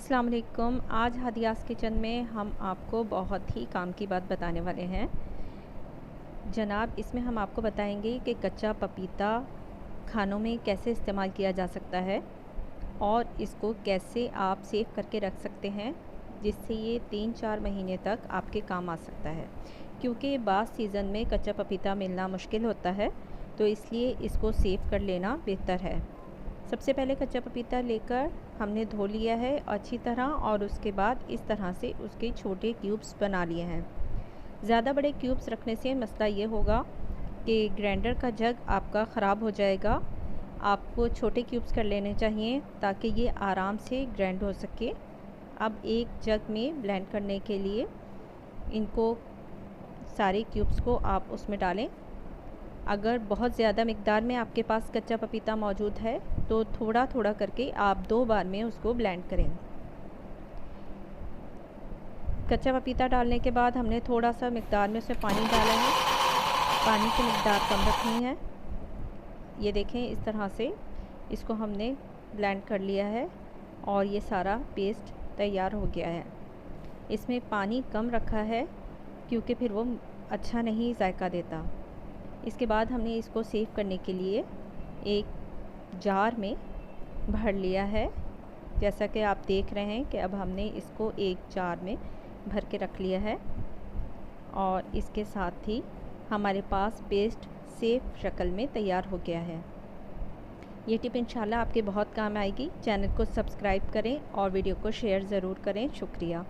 अस्सलाम वालेकुम। आज हादियास किचन में हम आपको बहुत ही काम की बात बताने वाले हैं जनाब। इसमें हम आपको बताएंगे कि कच्चा पपीता खानों में कैसे इस्तेमाल किया जा सकता है और इसको कैसे आप सेव करके रख सकते हैं जिससे ये 3-4 महीने तक आपके काम आ सकता है, क्योंकि बाज़ सीज़न में कच्चा पपीता मिलना मुश्किल होता है, तो इसलिए इसको सेव कर लेना बेहतर है। सबसे पहले कच्चा पपीता लेकर हमने धो लिया है अच्छी तरह और उसके बाद इस तरह से उसके छोटे क्यूब्स बना लिए हैं। ज़्यादा बड़े क्यूब्स रखने से मसला ये होगा कि ग्राइंडर का जग आपका ख़राब हो जाएगा। आपको छोटे क्यूब्स कर लेने चाहिए ताकि ये आराम से ग्राइंड हो सके। अब एक जग में ब्लेंड करने के लिए इनको सारे क्यूब्स को आप उसमें डालें। अगर बहुत ज़्यादा मिक़दार में आपके पास कच्चा पपीता मौजूद है तो थोड़ा थोड़ा करके आप 2 बार में उसको ब्लेंड करें। कच्चा पपीता डालने के बाद हमने थोड़ा सा मिक़दार में उसमें पानी डाला है। पानी की मिक़दार कम रखनी है। ये देखें, इस तरह से इसको हमने ब्लेंड कर लिया है और ये सारा पेस्ट तैयार हो गया है। इसमें पानी कम रखा है क्योंकि फिर वो अच्छा नहीं जायका देता। इसके बाद हमने इसको सेव करने के लिए एक जार में भर लिया है। जैसा कि आप देख रहे हैं कि अब हमने इसको एक जार में भर के रख लिया है और इसके साथ ही हमारे पास पेस्ट सेव शक्ल में तैयार हो गया है। ये टिप इंशाल्लाह आपके बहुत काम आएगी। चैनल को सब्सक्राइब करें और वीडियो को शेयर ज़रूर करें। शुक्रिया।